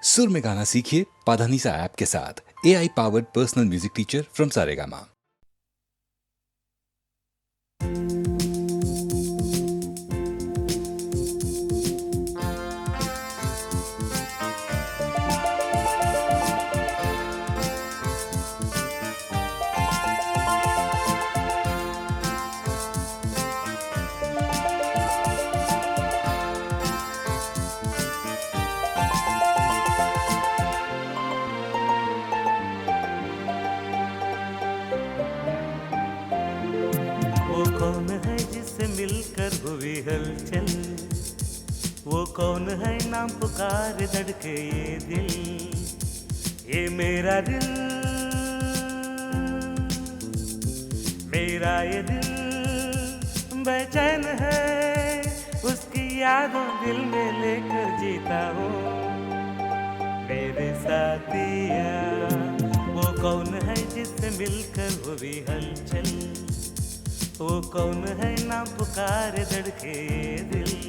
सुर में गाना सीखिए पाधानीसा ऐप के साथ। AI powered personal music teacher from Saregama. वो कौन है जिससे मिलकर हुई हलचल, वो कौन है नाम पुकार धड़के ये दिल, ये मेरा दिल, मेरा ये दिल बेचैन है, उसकी यादों दिल में लेकर जीता हूँ मेरे साथिया। वो कौन है जिससे मिलकर हुई हलचल, वो कौन है नाम पुकारे धड़के दिल।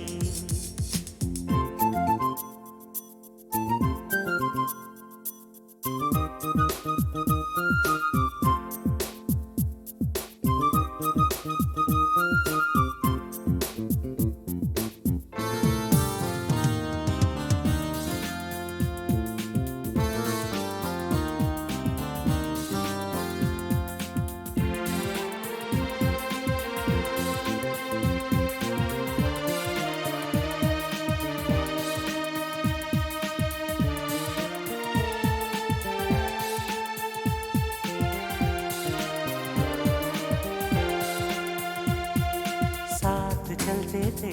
चलते थे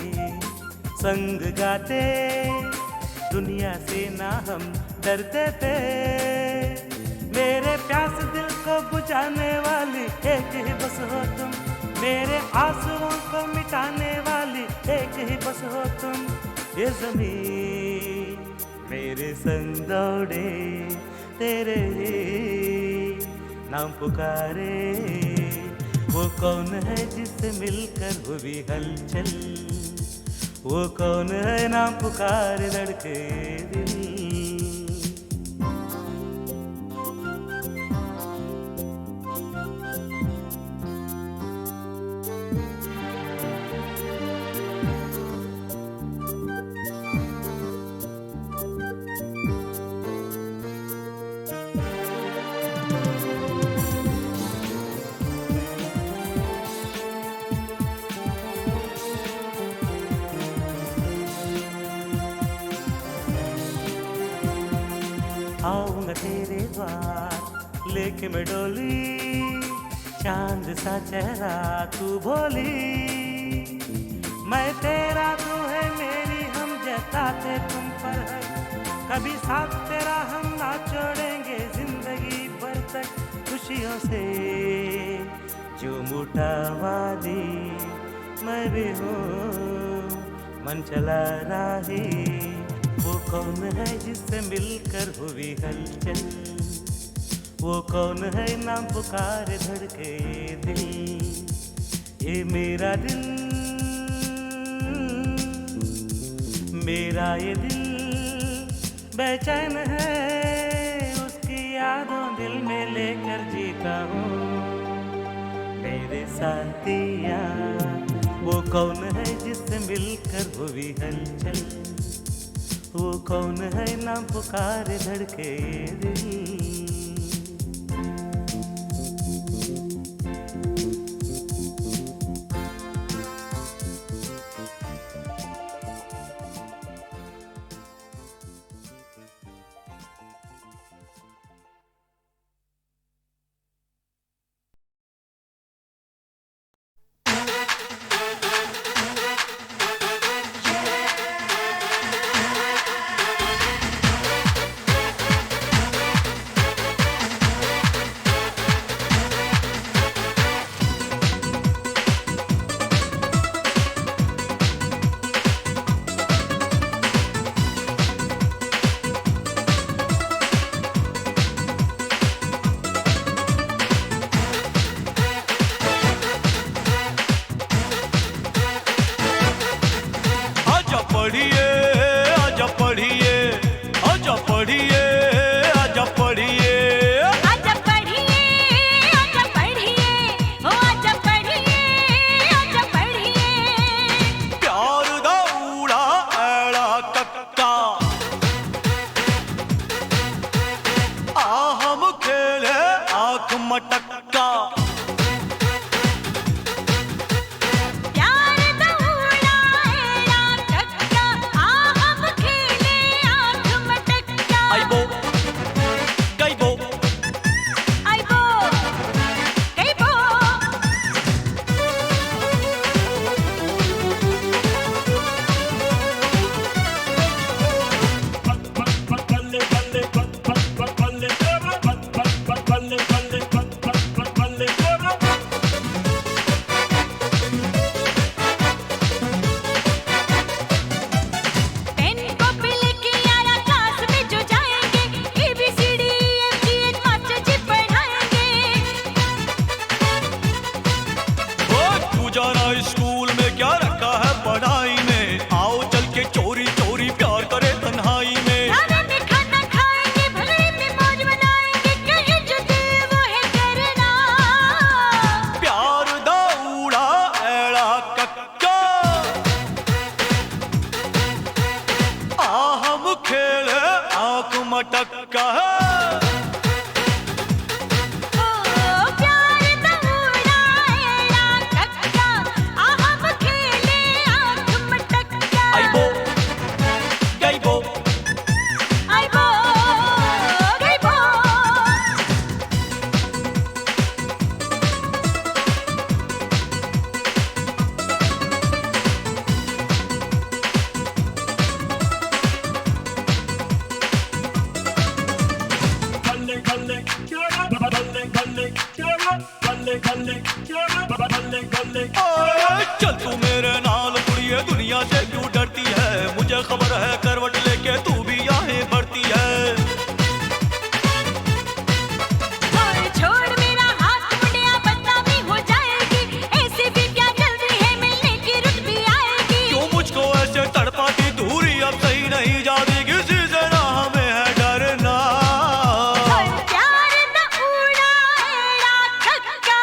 संग गाते, दुनिया से ना हम डरते थे, मेरे प्यास दिल को बुझाने वाली एक ही बस हो तुम, मेरे आंसुओं को मिटाने वाली एक ही बस हो तुम। ये ज़मीन मेरे संग दौड़े, तेरे ही नाम पुकारे, वो कौन है जिससे मिलकर हुई हलचल, वो कौन है नाम पुकारे धड़के दिल। आऊंगा तेरे द्वार लेके मैं डोली, चांद सा चेहरा तू भोली, मैं तेरा तू है मेरी, हम जताते तुम पर है, कभी साथ तेरा हम ना छोड़ेंगे जिंदगी भर तक। खुशियों से जो मुठा वादी मैं भी हूँ मन चला राही, वो कौन है जिससे मिलकर हुई हलचल, वो कौन है नाम पुकारे धड़के दिल, ये मेरा दिल, मेरा ये दिल बेचैन है, उसकी यादों दिल में लेकर जीता हूँ मेरे साथिया। वो कौन है जिससे मिलकर हुई हलचल, वो कौन है नाम पुकारे धड़के दिल। पढ़िए आजा पढ़िए, आजा पढ़िए, आजा पढ़िए, ओ आजा पढ़िए, आजा पढ़िए। प्यार दा ऊड़ा ऐड़ा कक्का, आ हम खेले आँख मटक्का। प्यार दा ऊड़ा ऐड़ा कक्का, आ हम खेले आँख मटक्का। आइबो गाइबो आइबो गइबो, पेन कॉपी लेके आया क्लास में जो जाएंगे, ABCDEFG मास्टर जी पढ़ाएंगे। ओ तू जाना स्कूल में क्या रखा है पढ़ाई में, आओ चल के चोरी चोरी प्यार करे तन्हाई में। खाने में खाना खाएंगे, भंगड़े में मौज मनाएंगे, कहीं जो दिल वो है करना। प्यार दा ऊड़ा ऐड़ा कक्का, आ हम खेले आँख मटक्का। ओ प्यार दा ऊड़ा ऐड़ा कक्का, आ हम खेले आँख मटक्का। आइबो गाइबो आइबो गइबो, ओए, चल तू मेरे नाल कुड़िए, दुनिया से क्यों डरती है, मुझे खबर है करवट लेके तू भी यहाँ बढ़ती है। और छोड़ मेरा हाथ मुंडिया, बदनामी हो जाएगी, ऐसे भी क्या जल्दी है मिलने की रुत भी आएगी। क्यों मुझको ऐसे तड़पाती, दूरी अब सही नहीं जाती, किसी से ना हमें है डरना। और प्यार दा ऊड़ा ऐड़ा कक्का,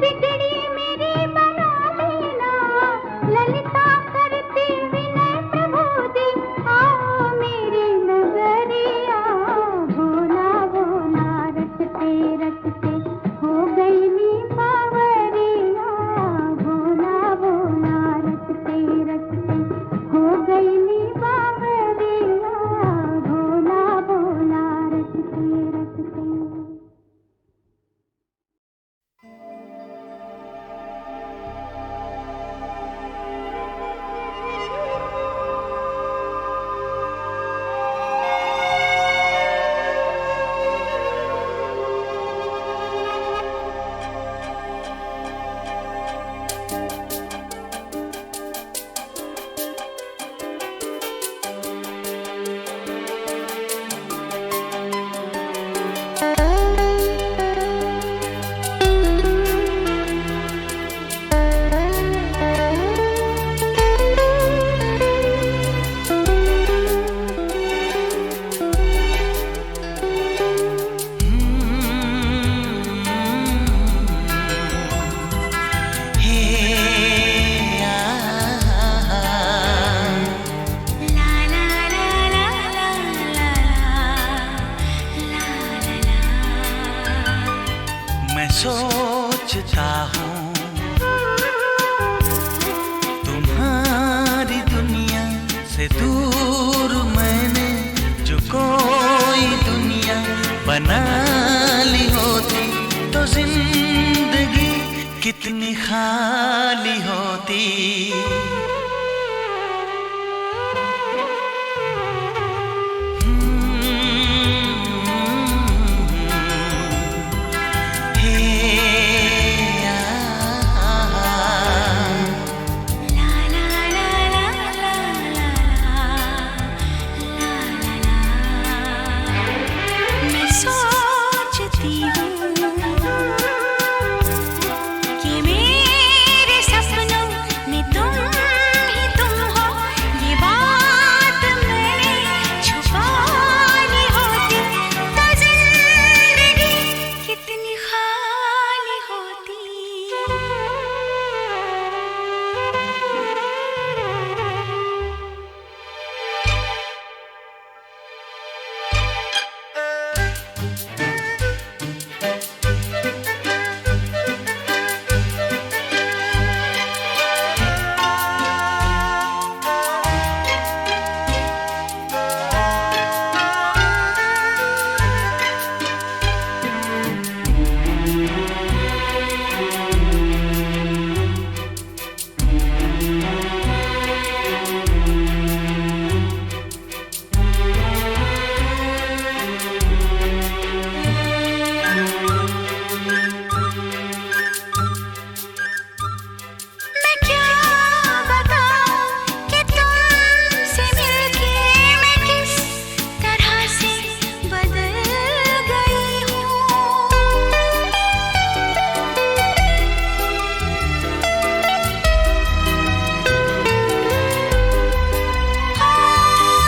बिगड़ी मेरी बना लेना, ललिता करती विनय प्रबोधि, आओ मेरे नगरिया। भोला भोला रटते रटते हो गई नी बावरिया, भोला भोला रटते रटते हो गई नी बावरिया, भोला भोला रटते रटते। मैं सोचता हूँ तुम्हारी दुनिया से दूर मैंने जो कोई दुनिया बना ली होती, तो जिंदगी कितनी खाली होती। मैं सोचती हूँ कि मेरे सपनों में तुम ही तुम हो, ये बात मैंने छुपानी होती, तो जिंदगी कितनी खाली होती। मैं क्या बताऊं कि तुमसे मिलके मैं किस तरह से बदल गई हूँ।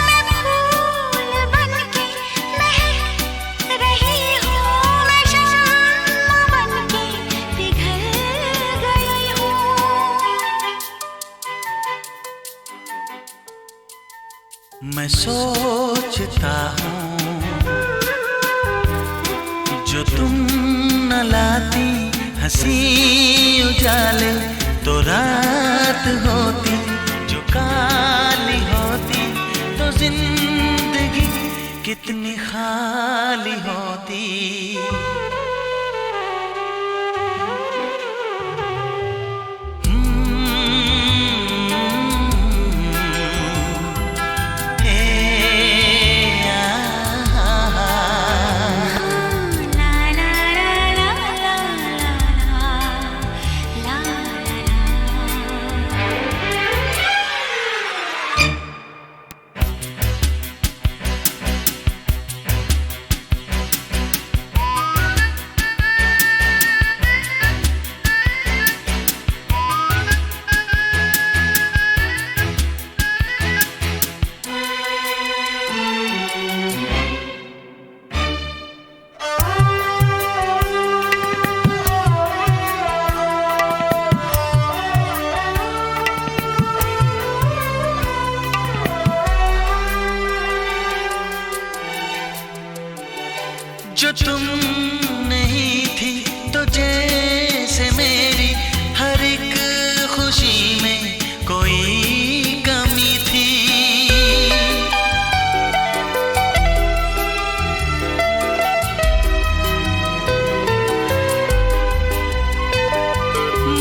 मैं फूल बनके महक रही हूँ, मैं शम्मा बनके पिघल गई हूँ। मैं सोचता हूँ जो तुम न लाती हंसी उजाले, तो रात होती जो काली होती, तो जिंदगी कितनी खाली होती।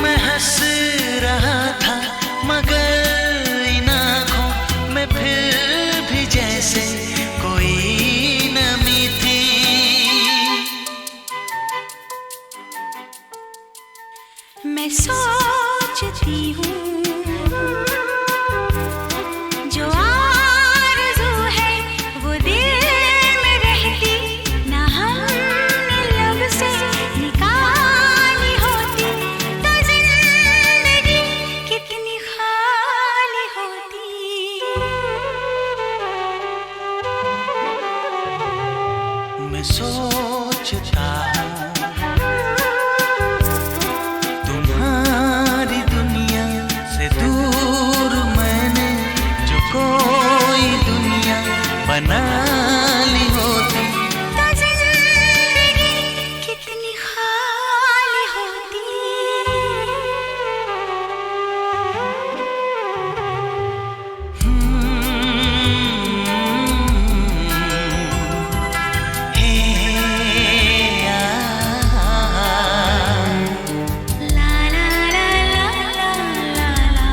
मैं हंस रहा था मगर इन आँखों में फिर भी जैसे कोई नमी थी। मैं सोचती हूँ जो आरज़ू है वो दिल में रहती, ना हमने लब से निकाली होती तो जिंदगी कितनी खाली होती। मैं सोचता हूँ तुम्हारी दुनिया से दूर मैंने जो कोई दुनिया बना ली होती तो जिंदगी कितनी खाली होती। ला ला ला ला ला ला ला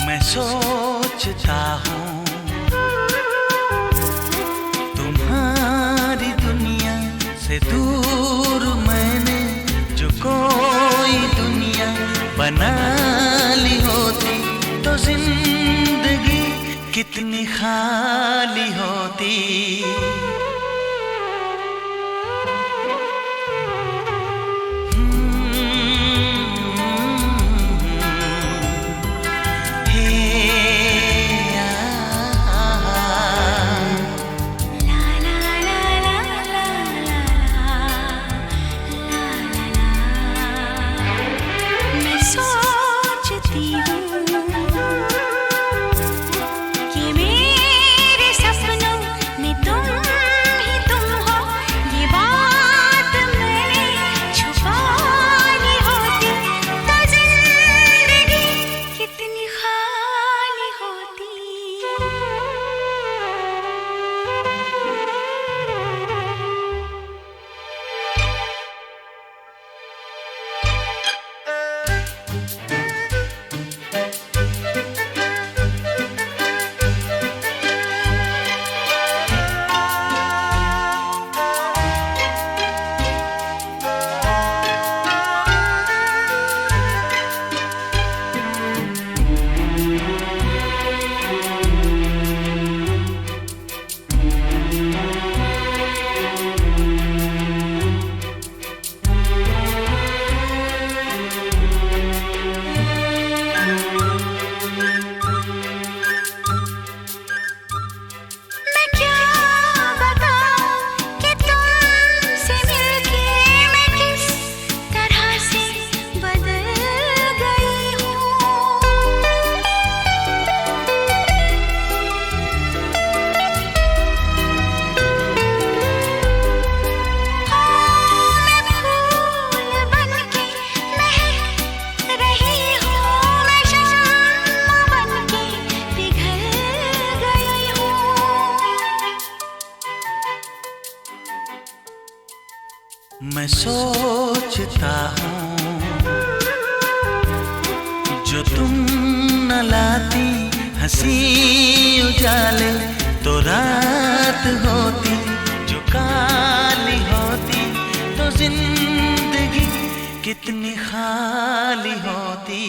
मैं सोचता हूँ तुम्हारी दुनिया से दूर मैंने जो कोई दुनिया बना ली होती तो जिंदगी कितनी खाली होती। मैं सोचती हूँ कि मेरे सपनों में तुम ही तुम हो, ये बात मैंने छुपानी होती तो जिंदगी कितनी खाली होती। मैं क्या बताऊं कि तुमसे मिलके मैं किस तरह से बदल गई हूँ। मैं फूल बनके महक रही हूँ, मैं शम्मा बनके पिघल गई हूँ। मैं सोचता हूँ जो तुम न ला हंसी उजाले तो रात होती, जो काली होती तो जिंदगी कितनी खाली होती।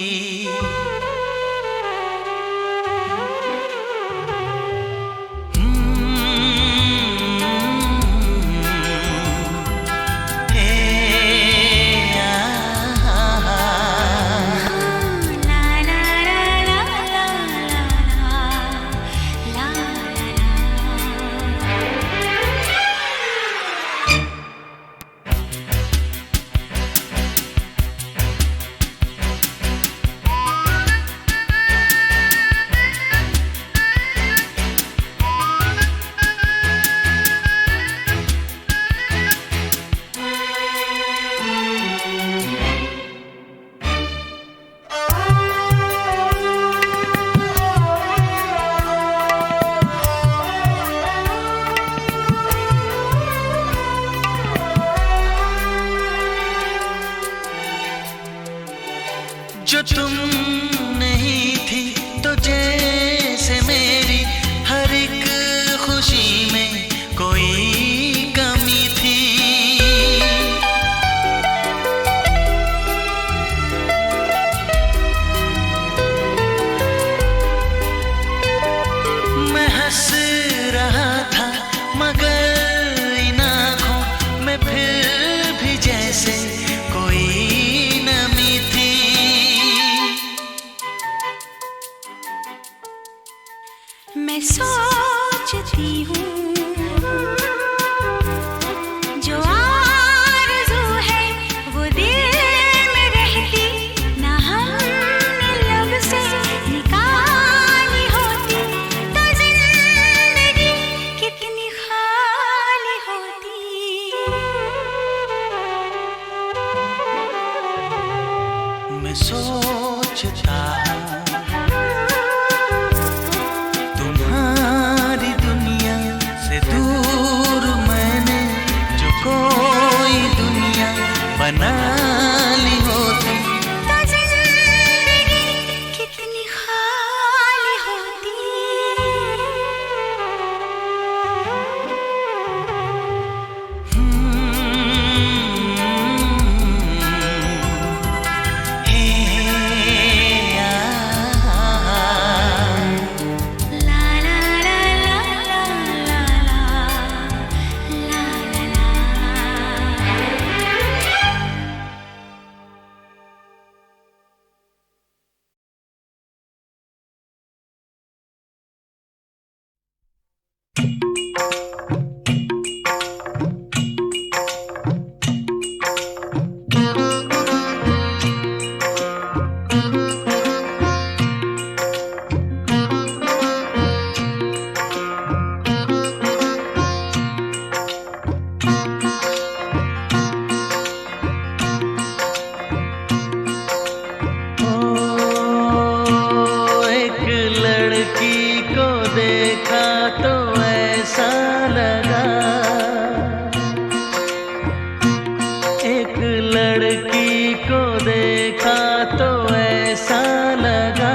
जो तुम नहीं थी तो जैसे मेरी हर एक खुशी में कोई कमी थी। मैं हंस रहा था मगर इन आँखों में फिर भी जैसे कोई नमी थी। मैं सोचती हूँ जो आरज़ू है वो दिल में रहती, ना हमने लब से निकाली होती तो जिंदगी कितनी खाली होती। मैं सोचता हूँ तुम्हारी दुनिया से दूर मैंने जो कोई दुनिया बना ली होती तो जिंदगी कितनी खाली होती। ला ला ला ला ला ला ला ला ला। एक लड़की को देखा तो ऐसा लगा, एक लड़की को देखा तो ऐसा लगा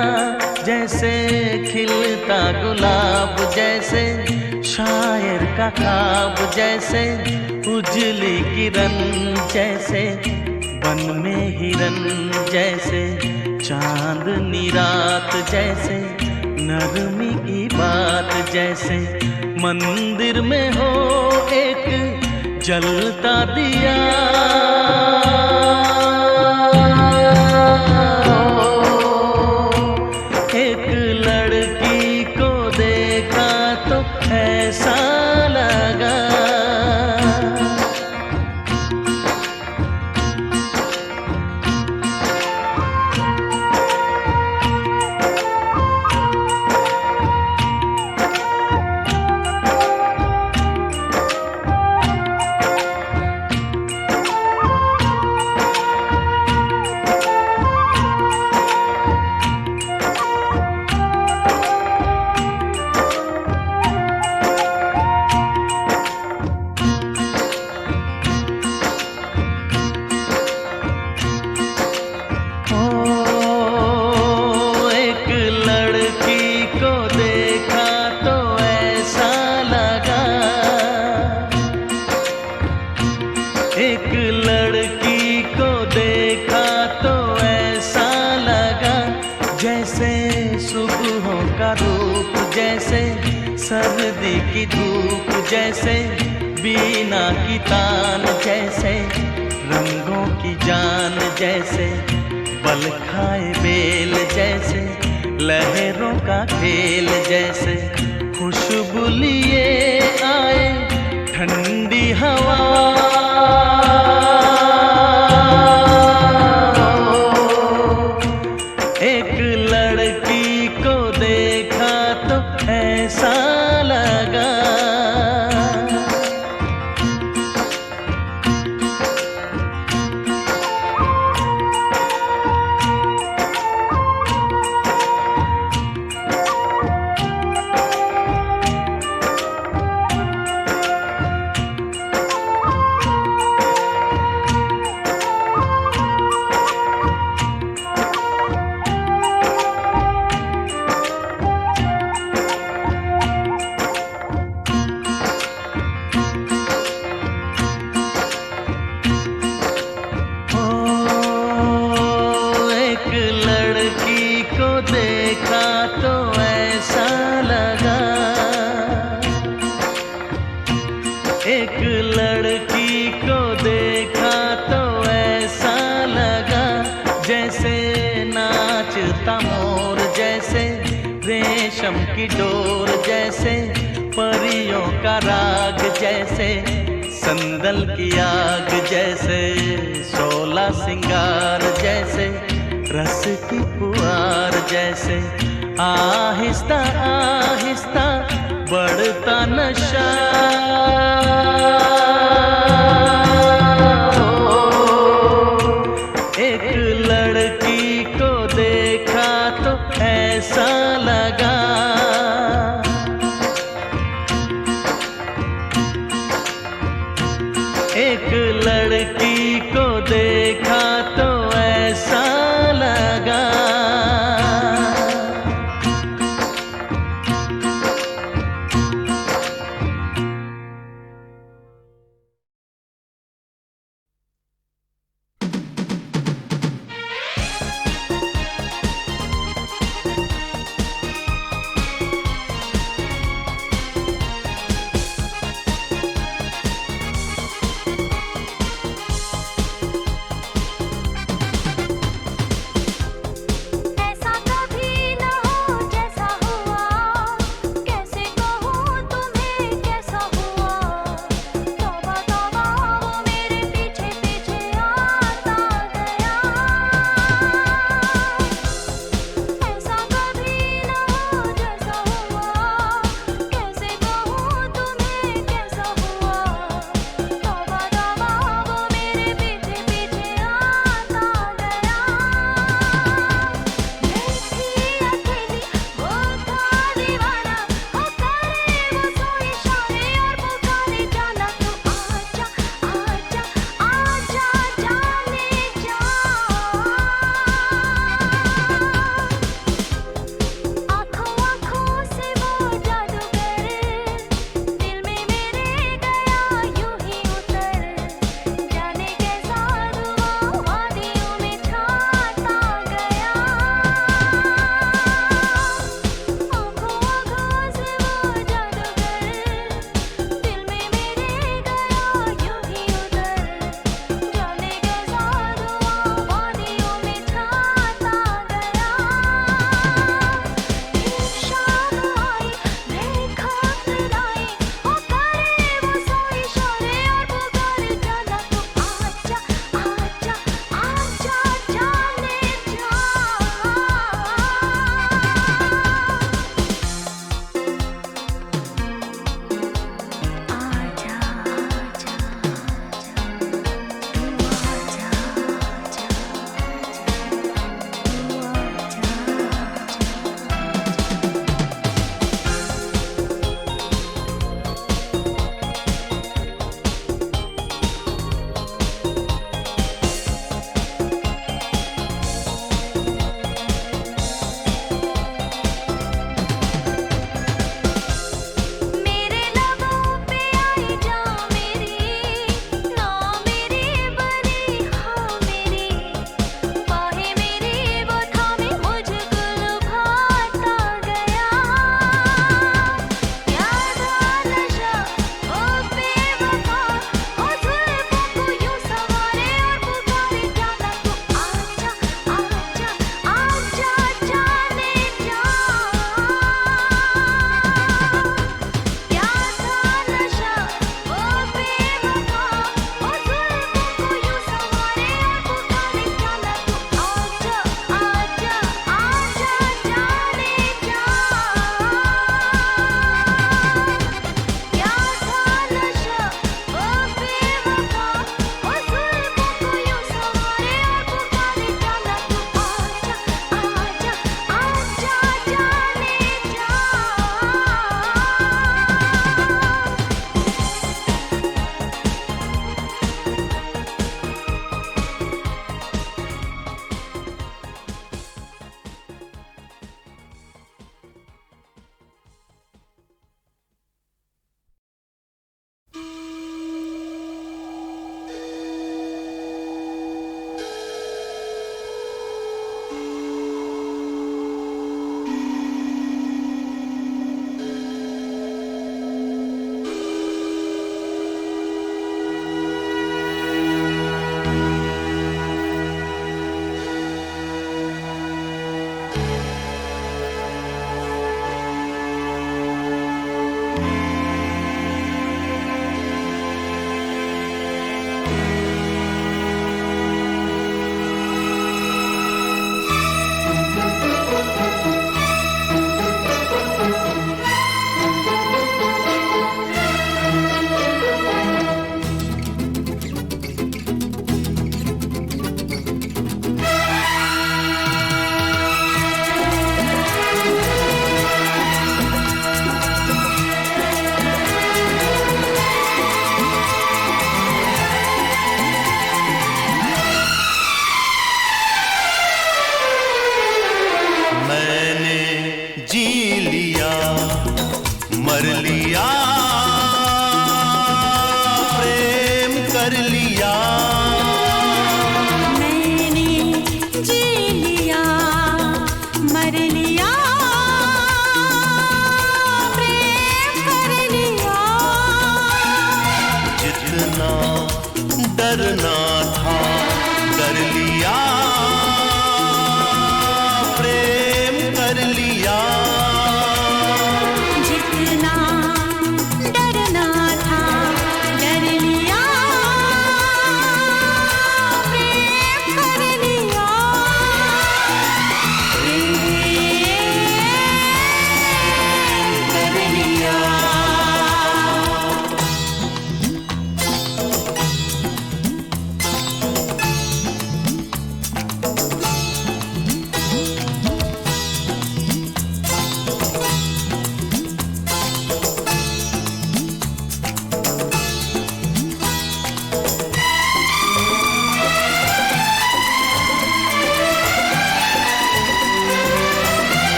जैसे खिलता गुलाब, जैसे शायर का ख्वाब, जैसे उजली किरण, जैसे बन में हिरन, जैसे चांदनी रात, जैसे नरमी की बात, जैसे मंदिर में हो एक जलता दिया। एक लड़की को देखा तो ऐसा लगा। सुबहों का रूप जैसे सर्दी की धूप जैसे बीना की तान जैसे रंगों की जान जैसे बल खाए बेल जैसे लहरों का खेल जैसे खुशबू लिए आए ठंडी हवा एक लड़की को देखा तो ऐसा लगा देखा तो ऐसा लगा एक लड़की को देखा तो ऐसा लगा जैसे नाचता मोर जैसे रेशम की डोर जैसे परियों का राग जैसे संदल की आग जैसे सोला सिंगार जैसे रस की पुआर जैसे आहिस्ता आहिस्ता बढ़ता नशा एक लड़की को देखा तो ऐसा लगा एक लड़की को देखा तो ऐसा लगा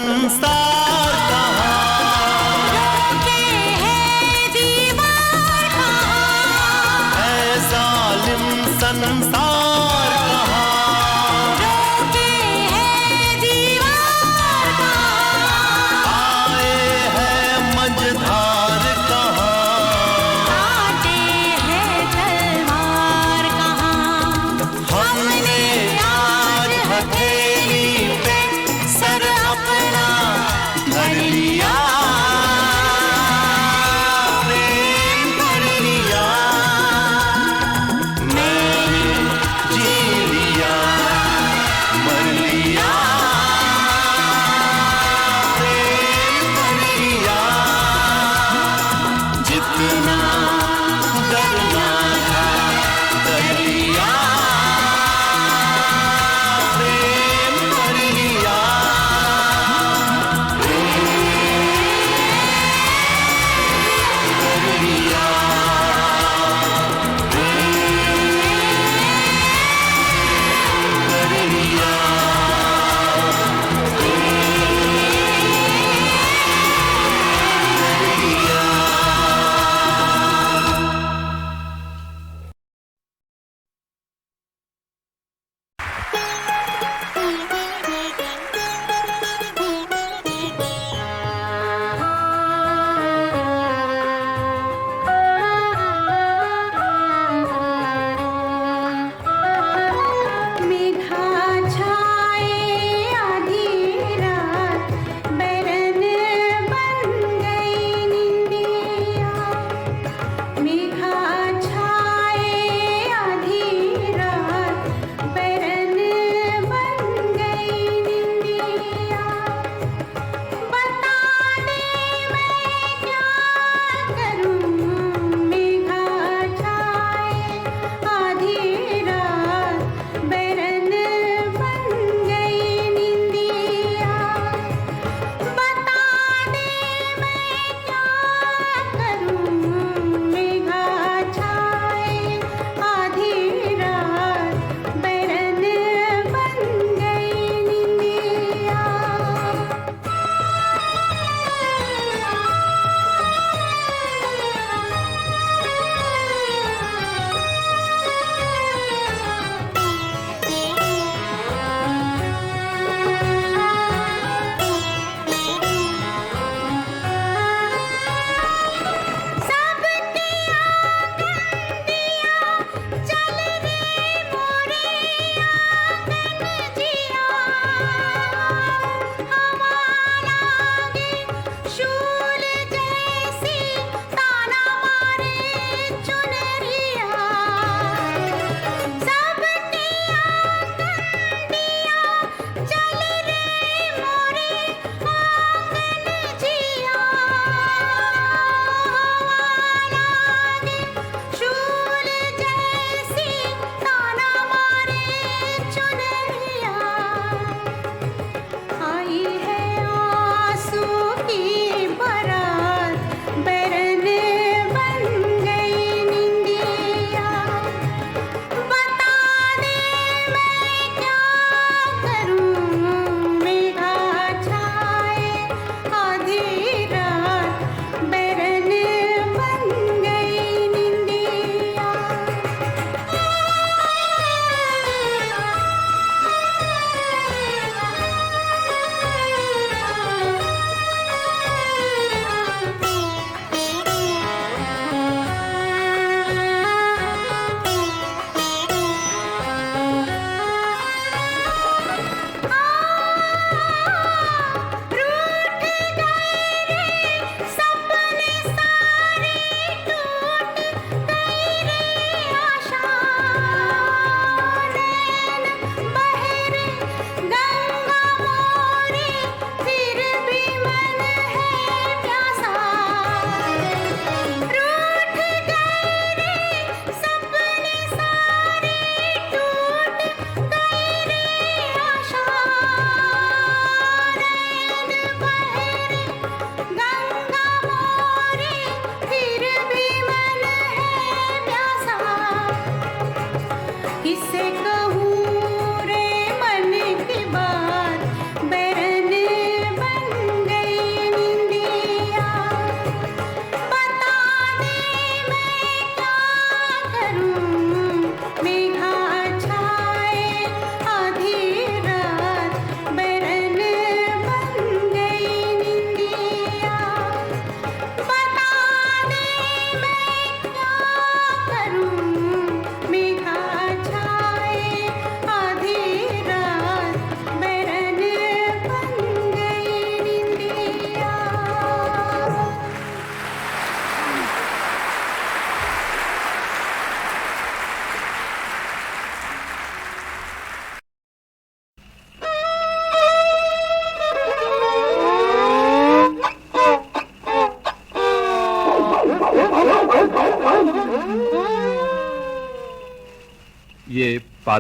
संसार कहाँ, रोके है दीवार कहाँ, है जालिम संसार कहाँ, रोके है दीवार कहाँ, आए हैं मझधार कहाँ, काटे है तलवार कहाँ। हमने आज हथेली पे सर अपना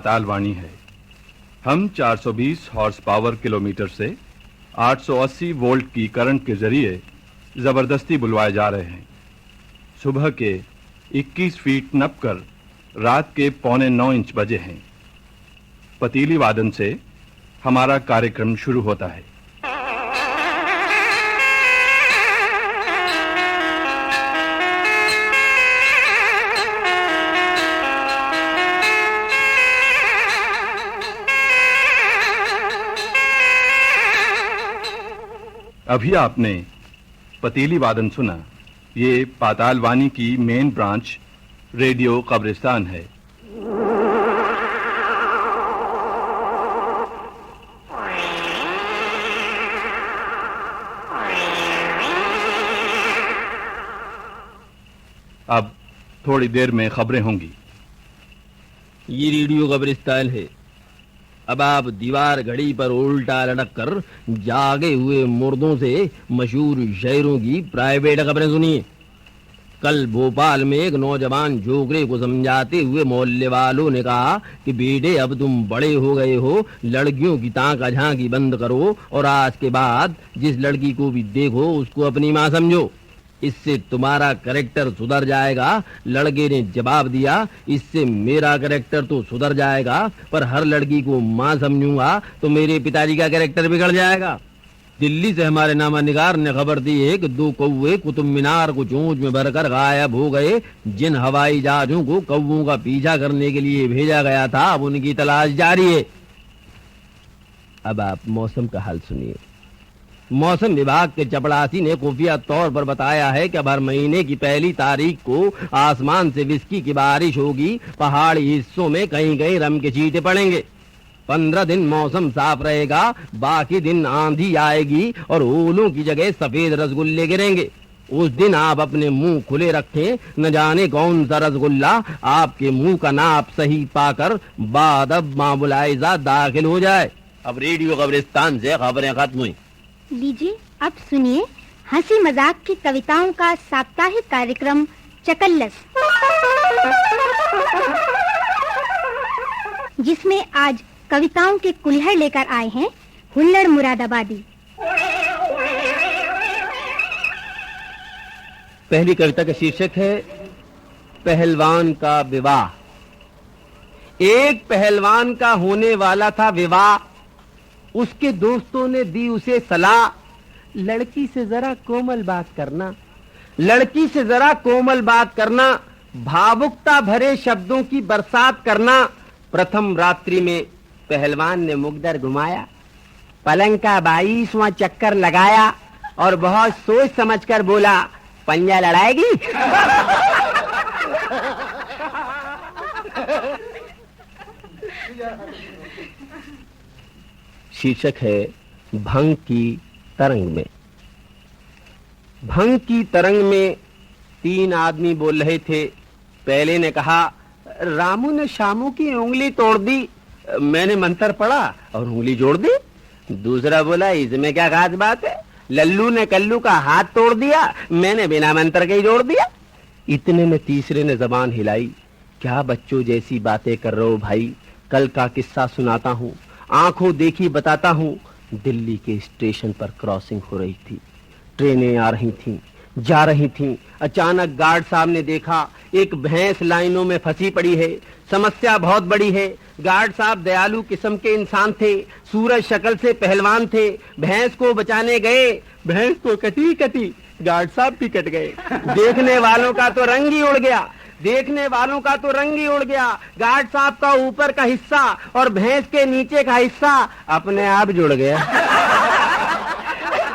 पाताल वाणी है। हम 420 हॉर्स पावर किलोमीटर से 880 वोल्ट की करंट के जरिए जबरदस्ती बुलवाए जा रहे हैं। सुबह के 21 फीट नपकर रात के 8:45 इंच बजे हैं। पतीली वादन से हमारा कार्यक्रम शुरू होता है। अभी आपने पतीली वादन सुना। ये पाताल वाणी की मेन ब्रांच रेडियो कब्रिस्तान है। अब थोड़ी देर में खबरें होंगी। ये रेडियो कब्रिस्तान है। अब आप दीवार घड़ी पर उल्टा लटक कर जागे हुए मुर्दों से मशहूर शायरों की प्राइवेट खबरें सुनिए। कल भोपाल में एक नौजवान जोगरे को समझाते हुए मोहल्ले वालों ने कहा कि बेटे अब तुम बड़े हो गए हो, लड़कियों की ताका झांकी बंद करो और आज के बाद जिस लड़की को भी देखो उसको अपनी माँ समझो, इससे तुम्हारा कैरेक्टर सुधर जाएगा। लड़के ने जवाब दिया, इससे मेरा कैरेक्टर तो सुधर जाएगा पर हर लड़की को माँ समझूंगा तो मेरे पिताजी का कैरेक्टर बिगड़ जाएगा। दिल्ली से हमारे नामानिगार ने खबर दी है कि 2 कौवे कुतुब मीनार को चोंच में भरकर गायब हो गए। जिन हवाई जहाजों को कौवों का पीछा करने के लिए भेजा गया था अब उनकी तलाश जारी है। अब आप मौसम का हाल सुनिए। मौसम विभाग के चपड़ासी ने खुफिया तौर पर बताया है कि अब हर महीने की 1 तारीख को आसमान से विस्की की बारिश होगी। पहाड़ी हिस्सों में कहीं कहीं रम के छींटे पड़ेंगे। 15 दिन मौसम साफ रहेगा, बाकी दिन आंधी आएगी और ओलों की जगह सफेद रसगुल्ले गिरेंगे। उस दिन आप अपने मुंह खुले रखें, न जाने कौन सा रसगुल्ला आपके मुंह का नाप सही पाकर बादब मामूलाइजा दाखिल हो जाए। अब रेडियो कब्रिस्तान से खबरें खत्म हुई। लीजिए अब सुनिए हंसी मजाक की कविताओं का साप्ताहिक कार्यक्रम चकल्लस, जिसमें आज कविताओं के कुल्हड़ लेकर आए हैं हुल्लड़ मुरादाबादी। पहली कविता का शीर्षक है पहलवान का विवाह। एक पहलवान का होने वाला था विवाह। उसके दोस्तों ने दी उसे सलाह, लड़की से जरा कोमल बात करना, लड़की से जरा कोमल बात करना, भावुकता भरे शब्दों की बरसात करना। प्रथम रात्रि में पहलवान ने मुकद्दर घुमाया, पलंग का 22वां चक्कर लगाया और बहुत सोच समझकर बोला, पंजा लड़ाएगी? शीर्षक है भंग की तरंग में। भंग की तरंग में 3 आदमी बोल रहे थे। पहले ने कहा, रामू ने शामू की उंगली तोड़ दी, मैंने मंत्र पढ़ा और उंगली जोड़ दी। दूसरा बोला, इसमें क्या खास बात है, लल्लू ने कल्लू का हाथ तोड़ दिया, मैंने बिना मंत्र के ही जोड़ दिया। इतने में तीसरे ने जबान हिलाई, क्या बच्चों जैसी बातें कर रहे हो भाई, कल का किस्सा सुनाता हूँ, आंखों देखी बताता हूँ। दिल्ली के स्टेशन पर क्रॉसिंग हो रही थी, ट्रेनें आ रही थीं, जा रही थीं। अचानक गार्ड साहब ने देखा एक भैंस लाइनों में फंसी पड़ी है। समस्या बहुत बड़ी है। गार्ड साहब दयालु किस्म के इंसान थे, सूरज शक्ल से पहलवान थे। भैंस को बचाने गए, भैंस तो कटी कटी, गार्ड साहब भी कट गए। देखने वालों का तो रंग ही उड़ गया, देखने वालों का तो रंग ही उड़ गया। गार्ड साहब का ऊपर का हिस्सा और भैंस के नीचे का हिस्सा अपने आप जुड़ गया,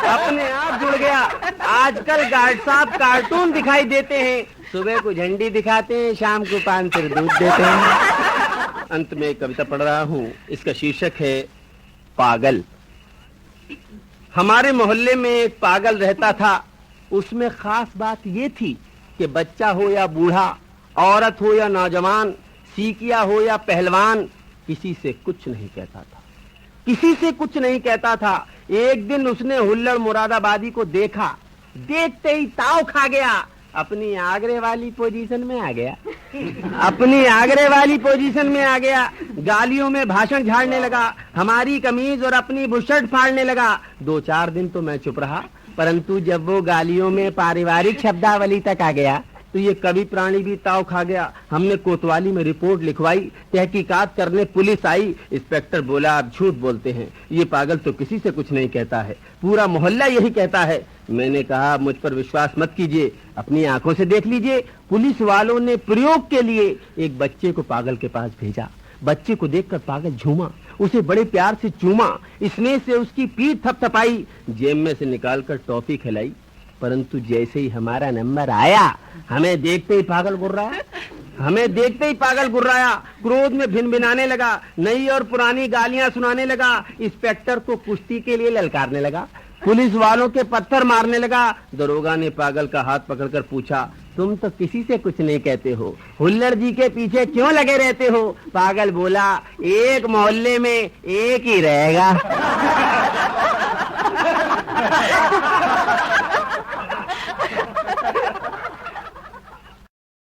अपने आप जुड़ गया। आजकल गार्ड साहब कार्टून दिखाई देते हैं, सुबह को झंडी दिखाते हैं, शाम को 5 सिर दूध देते हैं। अंत में एक कविता पढ़ रहा हूँ, इसका शीर्षक है पागल। हमारे मोहल्ले में एक पागल रहता था। उसमें खास बात ये थी कि बच्चा हो या बूढ़ा, औरत हो या नौजवान, सीकिया हो या पहलवान, किसी से कुछ नहीं कहता था, किसी से कुछ नहीं कहता था। एक दिन उसने हुल्लड़ मुरादाबादी को देखा, देखते ही ताव खा गया। अपनी आगरे वाली पोजीशन में आ गया। अपनी आगरे वाली पोजीशन में आ गया। गालियों में भाषण झाड़ने लगा, हमारी कमीज और अपनी बुशर्ट फाड़ने लगा। 2-4 दिन तो मैं चुप रहा, परंतु जब वो गालियों में पारिवारिक शब्दावली तक आ गया तो ये कवि प्राणी भी ताव खा गया। हमने कोतवाली में रिपोर्ट लिखवाई, तहकीकात करने पुलिस आई। इंस्पेक्टर बोला आप झूठ बोलते हैं, ये पागल तो किसी से कुछ नहीं कहता है, पूरा मोहल्ला यही कहता है। मैंने कहा मुझ पर विश्वास मत कीजिए, अपनी आंखों से देख लीजिए। पुलिस वालों ने प्रयोग के लिए एक बच्चे को पागल के पास भेजा। बच्चे को देखकर पागल झूमा, उसे बड़े प्यार से चूमा, स्नेह से उसकी पीठ थपथपाई, जेब में से निकालकर टॉफी खिलाई। परंतु जैसे ही हमारा नंबर आया, हमें देखते ही पागल गुर्राया, क्रोध में भिनभिनाने लगा, नई और पुरानी गालियां सुनाने लगा, इंस्पेक्टर को कुश्ती के लिए ललकारने लगा, पुलिस वालों के पत्थर मारने लगा। दरोगा ने पागल का हाथ पकड़कर पूछा, तुम तो किसी से कुछ नहीं कहते हो, हुल्लड़ जी के पीछे क्यों लगे रहते हो? पागल बोला, एक मोहल्ले में एक ही रहेगा।